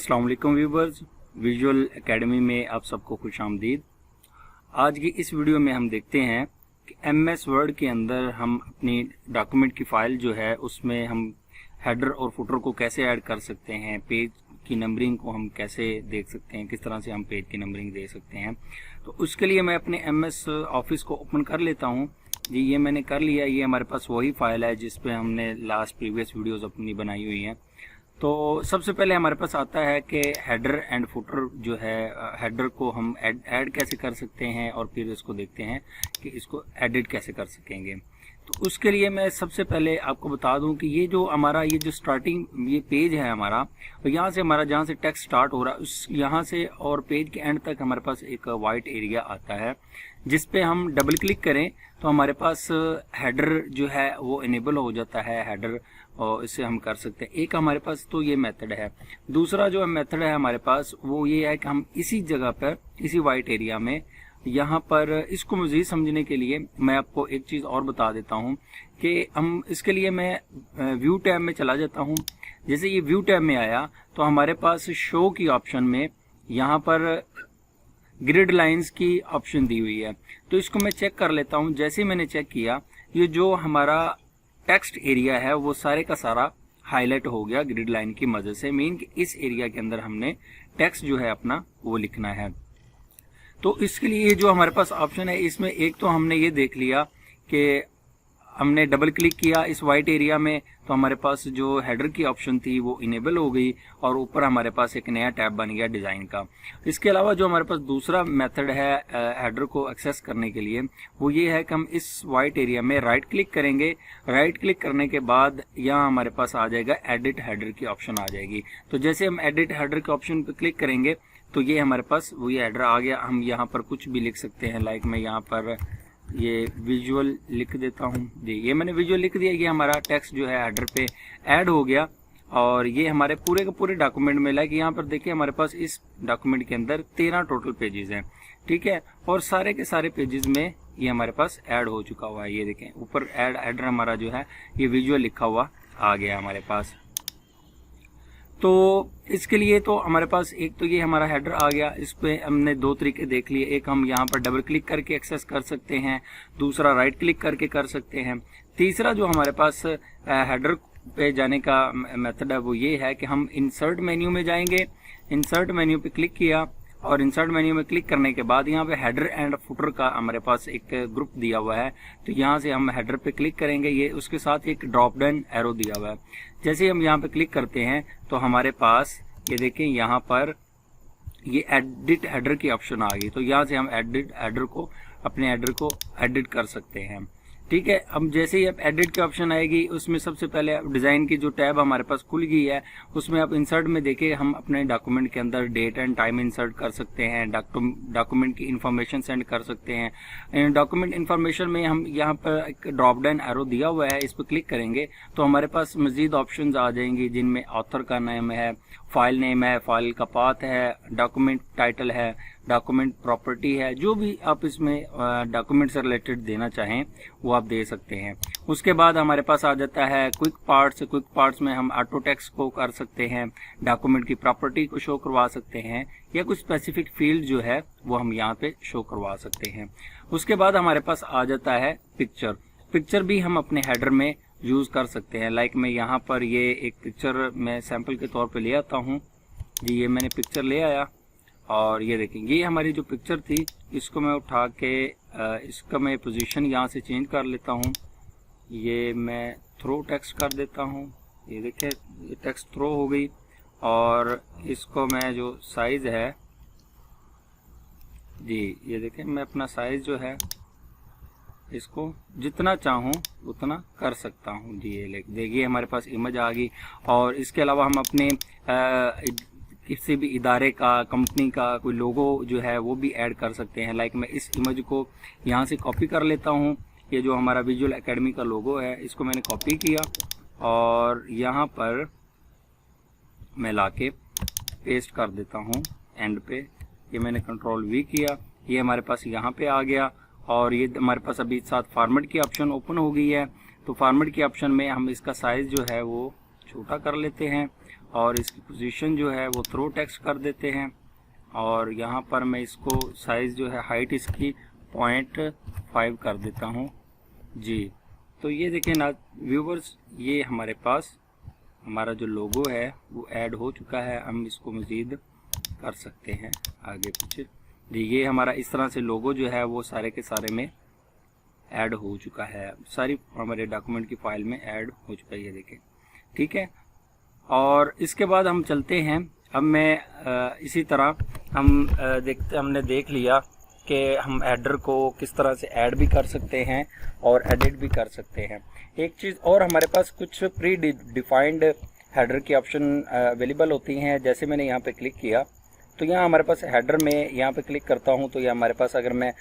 अस्सलाम वालेकुम viewers, visual academy में आप सबको खुश आमदीद। आज की इस वीडियो में हम देखते हैं कि एमएस वर्ड के अंदर हम अपनी डॉक्यूमेंट की फाइल जो है उसमें हम हेडर और फुटर को कैसे ऐड कर सकते हैं, पेज की नंबरिंग को हम कैसे देख सकते हैं, किस तरह से हम पेज की नंबरिंग दे सकते हैं। तो उसके लिए मैं अपने एमएस ऑफिस को ओपन कर लेता हूँ जी। ये मैंने कर लिया। ये हमारे पास वही फाइल है जिस पे हमने लास्ट प्रीवियस वीडियोस अपनी बनाई हुई हैं। तो सबसे पहले हमारे पास आता है कि हेडर एंड फुटर जो है, हेडर को हम ऐड कैसे कर सकते हैं और फिर इसको देखते हैं कि इसको एडिट कैसे कर सकेंगे। तो उसके लिए मैं सबसे पहले आपको बता दूं कि ये जो हमारा ये जो स्टार्टिंग ये पेज है हमारा, तो यहाँ से हमारा जहाँ से टेक्स्ट स्टार्ट हो रहा है उस यहाँ से और पेज के एंड तक हमारे पास एक वाइट एरिया आता है जिस पे हम डबल क्लिक करें तो हमारे पास हेडर जो है वो इनेबल हो जाता है। हेडर और इससे हम कर सकते हैं। एक हमारे पास तो ये मेथड है। दूसरा जो मेथड है हमारे पास वो ये है कि हम इसी जगह पर, इसी वाइट एरिया में, यहाँ पर इसको मज़ीद समझने के लिए मैं आपको एक चीज़ और बता देता हूँ कि हम इसके लिए मैं व्यू टैब में चला जाता हूँ। जैसे ये व्यू टैब में आया तो हमारे पास शो की ऑप्शन में यहाँ पर ग्रिड लाइंस की ऑप्शन दी हुई है। तो इसको मैं चेक कर लेता हूँ। जैसे ही मैंने चेक किया, ये जो हमारा टेक्स्ट एरिया है वो सारे का सारा हाईलाइट हो गया ग्रिड लाइन की मदद से। मीन कि इस एरिया के अंदर हमने टेक्स्ट जो है अपना वो लिखना है। तो इसके लिए जो हमारे पास ऑप्शन है इसमें एक तो हमने ये देख लिया कि हमने डबल क्लिक किया इस वाइट एरिया में तो हमारे पास जो हेडर की ऑप्शन थी वो इनेबल हो गई और ऊपर हमारे पास एक नया टैब बन गया डिज़ाइन का। इसके अलावा जो हमारे पास दूसरा मेथड है हेडर को एक्सेस करने के लिए वो ये है कि हम इस वाइट एरिया में राइट क्लिक करेंगे। राइट क्लिक करने के बाद यहाँ हमारे पास आ जाएगा एडिट हेडर की ऑप्शन आ जाएगी। तो जैसे हम एडिट हेडर के ऑप्शन पर क्लिक करेंगे तो ये हमारे पास वो ये हेडर आ गया। हम यहाँ पर कुछ भी लिख सकते हैं। लाइक मैं यहाँ पर ये विजुअल लिख देता हूँ जी। ये मैंने विजुअल लिख दिया। ये हमारा टेक्स्ट जो है हेडर पे ऐड हो गया और ये हमारे पूरे के पूरे डॉक्यूमेंट में, लाइक यहाँ पर देखिए हमारे पास इस डॉक्यूमेंट के अंदर 13 टोटल पेजेस हैं, ठीक है। और सारे के सारे पेजेस में ये हमारे पास ऐड हो चुका हुआ है। ये देखें ऊपर ऐड हेडर हमारा जो है ये विजुअल लिखा हुआ आ गया हमारे पास। तो इसके लिए तो हमारे पास एक तो ये हमारा हेडर आ गया। इस पे हमने दो तरीके देख लिए। एक हम यहाँ पर डबल क्लिक करके एक्सेस कर सकते हैं, दूसरा राइट क्लिक करके कर सकते हैं। तीसरा जो हमारे पास हेडर पे जाने का मेथड है वो ये है कि हम इंसर्ट मेन्यू में जाएंगे। इंसर्ट मेन्यू पे क्लिक किया और इंसर्ट मेन्यू में क्लिक करने के बाद यहाँ पे हेडर एंड फुटर का हमारे पास एक ग्रुप दिया हुआ है। तो यहाँ से हम हेडर पे क्लिक करेंगे। ये उसके साथ एक ड्रॉप डाउन एरो दिया हुआ है। जैसे ही हम यहाँ पे क्लिक करते हैं तो हमारे पास ये देखें यहाँ पर ये एडिट हेडर की ऑप्शन आ गई। तो यहाँ से हम एडिट हेडर को, अपने हेडर को एडिट कर सकते हैं, ठीक है। अब जैसे ही अब एडिट की ऑप्शन आएगी उसमें सबसे पहले डिज़ाइन की जो टैब हमारे पास खुल गई है उसमें आप इंसर्ट में देखिए हम अपने डॉक्यूमेंट के अंदर डेट एंड टाइम इंसर्ट कर सकते हैं, डॉक्यूमेंट की इंफॉर्मेशन सेंड कर सकते हैं। डॉक्यूमेंट इंफॉर्मेशन में हम यहाँ पर एक ड्रॉप डाउन एरो दिया हुआ है, इस पर क्लिक करेंगे तो हमारे पास मजीद ऑप्शन आ जाएंगी जिनमें ऑथर का नेम है, फाइल नेम है, फाइल का पाथ है, डॉक्यूमेंट टाइटल है, डॉक्यूमेंट प्रॉपर्टी है। जो भी आप इसमें डॉक्यूमेंट से रिलेटेड देना चाहें वो आप दे सकते हैं। उसके बाद हमारे पास आ जाता है क्विक पार्ट्स। क्विक पार्ट्स में हम ऑटो टेक्स्ट को कर सकते हैं, डॉक्यूमेंट की प्रॉपर्टी को शो करवा सकते हैं या कुछ स्पेसिफिक फील्ड जो है वो हम यहाँ पे शो करवा सकते हैं। उसके बाद हमारे पास आ जाता है पिक्चर। पिक्चर भी हम अपने हेडर में यूज़ कर सकते हैं। लाइक मैं यहाँ पर ये एक पिक्चर मैं सैम्पल के तौर पे ले आता हूँ जी। ये मैंने पिक्चर ले आया और ये देखेंगे ये हमारी जो पिक्चर थी इसको मैं उठा के इसका मैं पोजीशन यहाँ से चेंज कर लेता हूँ। ये मैं थ्रो टेक्स्ट कर देता हूँ। ये देखिए ये टेक्स्ट थ्रो हो गई और इसको मैं जो साइज़ है जी, ये देखें मैं अपना साइज़ जो है इसको जितना चाहूँ उतना कर सकता हूँ जी। ये देखिए हमारे पास इमेज आ गई। और इसके अलावा हम अपने किसी भी इदारे का, कंपनी का कोई लोगो जो है वो भी ऐड कर सकते हैं। लाइक मैं इस इमेज को यहाँ से कॉपी कर लेता हूँ। ये जो हमारा विजुअल एकेडमी का लोगो है इसको मैंने कॉपी किया और यहाँ पर मैं लाके पेस्ट कर देता हूँ एंड पे। ये मैंने कंट्रोल V किया, ये हमारे पास यहाँ पे आ गया और ये हमारे पास अभी साथ फॉर्मेट की ऑप्शन ओपन हो गई है। तो फॉर्मेट की ऑप्शन में हम इसका साइज़ जो है वो छोटा कर लेते हैं और इसकी पोजीशन जो है वो थ्रो टेक्स्ट कर देते हैं। और यहाँ पर मैं इसको साइज़ जो है हाइट इसकी 0.5 कर देता हूँ जी। तो ये देखें ना व्यूवर्स, ये हमारे पास हमारा जो लोगो है वो ऐड हो चुका है। हम इसको मज़ीद कर सकते हैं आगे पीछे। ये हमारा इस तरह से लोगो जो है वो सारे के सारे में ऐड हो चुका है, सारी हमारे डॉक्यूमेंट की फाइल में ऐड हो चुका है, ये देखें, ठीक है। और इसके बाद हम चलते हैं। अब मैं इसी तरह हम हमने देख लिया कि हम हेडर को किस तरह से ऐड भी कर सकते हैं और एडिट भी कर सकते हैं। एक चीज़ और, हमारे पास कुछ प्री डिफाइंड हेडर की ऑप्शन अवेलेबल होती हैं। जैसे मैंने यहाँ पे क्लिक किया तो यहाँ हमारे पास हेडर में यहाँ पे क्लिक करता हूँ तो ये हमारे पास, अगर मैं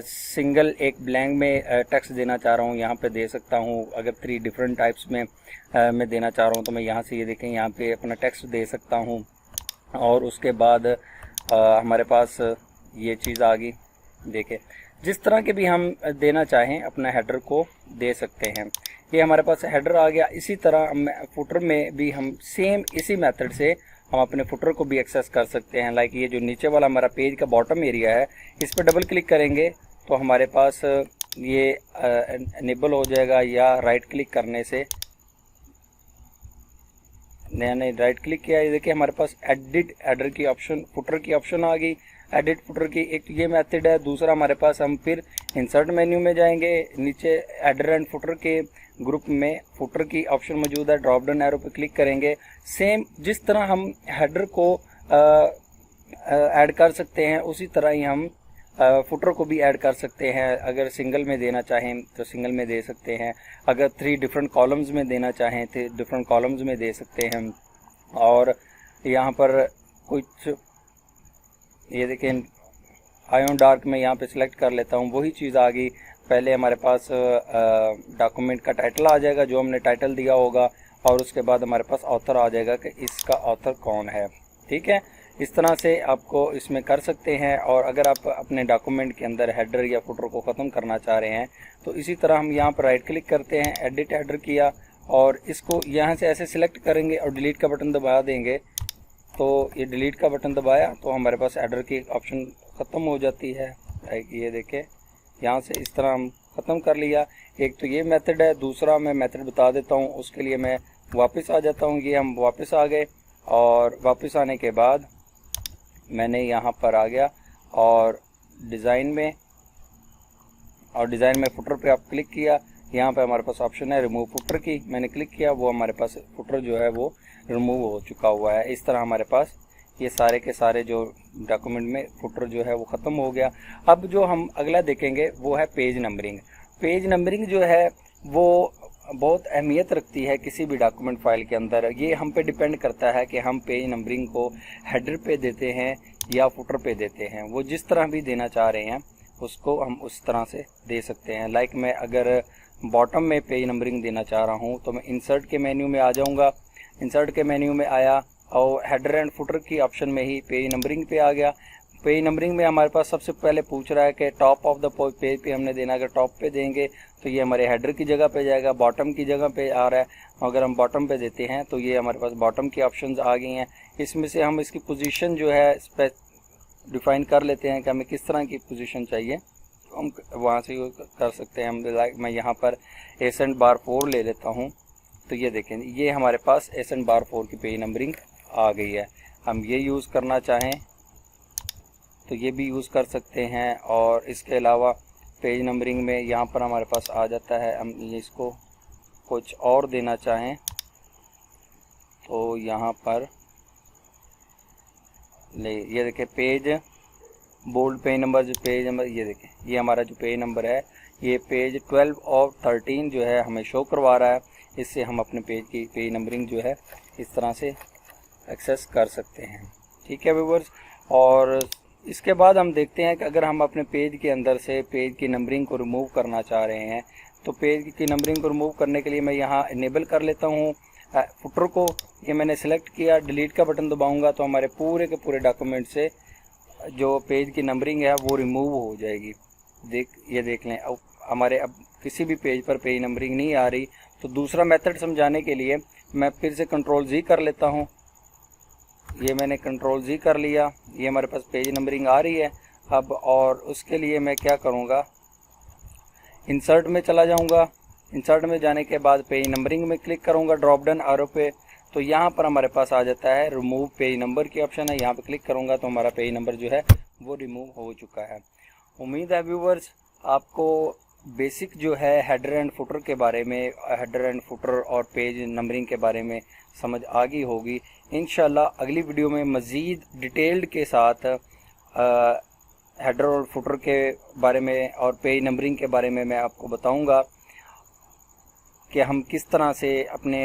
सिंगल एक ब्लैंक में टेक्स्ट देना चाह रहा हूँ यहाँ पे दे सकता हूँ। अगर 3 डिफरेंट टाइप्स में मैं देना चाह रहा हूँ तो मैं यहाँ से ये देखें यहाँ पे अपना टेक्स्ट दे सकता हूँ। और उसके बाद हमारे पास ये चीज़ आ गई, देखें जिस तरह के भी हम देना चाहें अपना हेडर को दे सकते हैं। ये हमारे पास हेडर आ गया। इसी तरह फुटर में भी हम सेम इसी मेथड से हम अपने फुटर को भी एक्सेस कर सकते हैं। लाइक ये जो नीचे वाला हमारा पेज का बॉटम एरिया है, इस पर डबल क्लिक करेंगे तो हमारे पास ये इनेबल हो जाएगा, या राइट क्लिक करने से मैंने राइट क्लिक किया, ये देखिए हमारे पास एडिट हेडर की ऑप्शन, फुटर की ऑप्शन आ गई। एडिट फुटर की एक ये मेथड है। दूसरा हमारे पास, हम फिर इंसर्ट मेन्यू में जाएंगे, नीचे हेडर एंड फुटर के ग्रुप में फुटर की ऑप्शन मौजूद है, ड्रॉप डाउन एरो पर क्लिक करेंगे। सेम जिस तरह हम हेडर को ऐड कर सकते हैं उसी तरह ही हम फुटर को भी ऐड कर सकते हैं। अगर सिंगल में देना चाहें तो सिंगल में दे सकते हैं, अगर 3 डिफरेंट कॉलम्स में देना चाहें तो डिफरेंट कॉलम्स में दे सकते हैं। और यहाँ पर कुछ ये देखें आयोन डार्क में यहाँ पे सिलेक्ट कर लेता हूँ, वही चीज़ आ गई। पहले हमारे पास डॉक्यूमेंट का टाइटल आ जाएगा जो हमने टाइटल दिया होगा, और उसके बाद हमारे पास ऑथर आ जाएगा कि इसका ऑथर कौन है, ठीक है। इस तरह से आपको इसमें कर सकते हैं। और अगर आप अपने डॉक्यूमेंट के अंदर हेडर या फुटर को ख़त्म करना चाह रहे हैं तो इसी तरह हम यहाँ पर राइट क्लिक करते हैं, एडिट हेडर किया और इसको यहाँ से ऐसे सिलेक्ट करेंगे और डिलीट का बटन दबा देंगे। तो ये डिलीट का बटन दबाया तो हमारे पास हेडर की ऑप्शन ख़त्म हो जाती है। ये देखें यहाँ से इस तरह हम ख़त्म कर लिया। एक तो ये मेथड है, दूसरा मैं मेथड बता देता हूँ। उसके लिए मैं वापस आ जाता हूँ। ये हम वापस आ गए और वापस आने के बाद मैंने यहाँ पर आ गया और डिज़ाइन में फुटर पे आप क्लिक किया। यहाँ पे हमारे पास ऑप्शन है रिमूव फुटर की, मैंने क्लिक किया, वो हमारे पास फुटर जो है वो रिमूव हो चुका हुआ है। इस तरह हमारे पास ये सारे के सारे जो डॉक्यूमेंट में फुटर जो है वो ख़त्म हो गया। अब जो हम अगला देखेंगे वो है पेज नंबरिंग। पेज नंबरिंग जो है वो बहुत अहमियत रखती है किसी भी डॉक्यूमेंट फाइल के अंदर। ये हम पे डिपेंड करता है कि हम पेज नंबरिंग को हेडर पे देते हैं या फुटर पे देते हैं। वो जिस तरह भी देना चाह रहे हैं उसको हम उस तरह से दे सकते हैं। लाइक मैं अगर बॉटम में पेज नंबरिंग देना चाह रहा हूँ तो मैं इंसर्ट के मेन्यू में आ जाऊँगा। इंसर्ट के मेन्यू में आया और हेडर एंड फुटर की ऑप्शन में ही पेज नंबरिंग पे आ गया। पेज नंबरिंग में हमारे पास सबसे पहले पूछ रहा है कि टॉप ऑफ द पेज पे हमने देना। अगर टॉप पे देंगे तो ये हमारे हेडर की जगह पे जाएगा, बॉटम की जगह पे आ रहा है। अगर हम बॉटम पे देते हैं तो ये हमारे पास बॉटम की ऑप्शंस आ गई हैं। इसमें से हम इसकी पोजीशन जो है इस पर डिफ़ाइन कर लेते हैं कि हमें किस तरह की पोजीशन चाहिए, तो हम वहाँ से कर सकते हैं। हम लाइक मैं यहाँ पर एसेंट बार 4 ले लेता हूँ। तो ये देखें ये हमारे पास एसेंट बार 4 की पेज नंबरिंग आ गई है। हम ये यूज़ करना चाहें तो ये भी यूज़ कर सकते हैं। और इसके अलावा पेज नंबरिंग में यहाँ पर हमारे पास आ जाता है, हम इसको कुछ और देना चाहें तो यहाँ पर ये देखें पेज बोल्ड पेज नंबर, जो पेज नंबर ये देखें ये हमारा जो पेज नंबर है ये पेज 12 और 13 जो है हमें शो करवा रहा है। इससे हम अपने पेज की पेज नंबरिंग जो है इस तरह से एक्सेस कर सकते हैं, ठीक है व्यूअर्स। और इसके बाद हम देखते हैं कि अगर हम अपने पेज के अंदर से पेज की नंबरिंग को रिमूव करना चाह रहे हैं तो पेज की नंबरिंग को रिमूव करने के लिए मैं यहाँ इनेबल कर लेता हूँ फुटर को। ये मैंने सेलेक्ट किया, डिलीट का बटन दबाऊंगा तो हमारे पूरे के पूरे डॉक्यूमेंट से जो पेज की नंबरिंग है वो रिमूव हो जाएगी। ये देख लें अब हमारे अब किसी भी पेज पर पेज नंबरिंग नहीं आ रही। तो दूसरा मेथड समझाने के लिए मैं फिर से कंट्रोल जी कर लेता हूँ। ये मैंने कंट्रोल जी कर लिया, ये हमारे पास पेज नंबरिंग आ रही है अब। और उसके लिए मैं क्या करूँगा, इंसर्ट में चला जाऊँगा। इंसर्ट में जाने के बाद पेज नंबरिंग में क्लिक करूँगा ड्रॉप डाउन एरो पे। तो यहाँ पर हमारे पास आ जाता है रिमूव पेज नंबर की ऑप्शन है, यहाँ पे क्लिक करूँगा तो हमारा पेज नंबर जो है वो रिमूव हो चुका है। उम्मीद है व्यूवर्स आपको बेसिक जो है हेडर एंड फुटर के बारे में, हेडर एंड फुटर और पेज नंबरिंग के बारे में समझ आ गई होगी। इंशाल्लाह अगली वीडियो में मज़ीद डिटेल्ड के साथ हेडर और फुटर के बारे में और पेज नंबरिंग के बारे में मैं आपको बताऊंगा कि हम किस तरह से अपने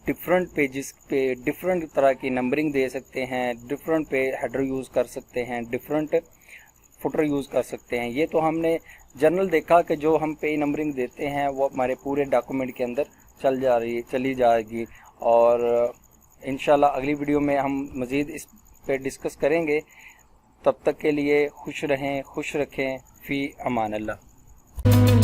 डिफरेंट पेजेस पे डिफरेंट तरह की नंबरिंग दे सकते हैं, डिफरेंट पे हेडर यूज़ कर सकते हैं, डिफरेंट फुटर यूज़ कर सकते हैं। ये तो हमने जनरल देखा कि जो हम पेज नंबरिंग देते हैं वो हमारे पूरे डॉक्यूमेंट के अंदर चली जाएगी। और इंशाल्लाह अगली वीडियो में हम मज़ीद इस पे डिस्कस करेंगे। तब तक के लिए खुश रहें, खुश रखें, फ़ी अमान अल्लाह।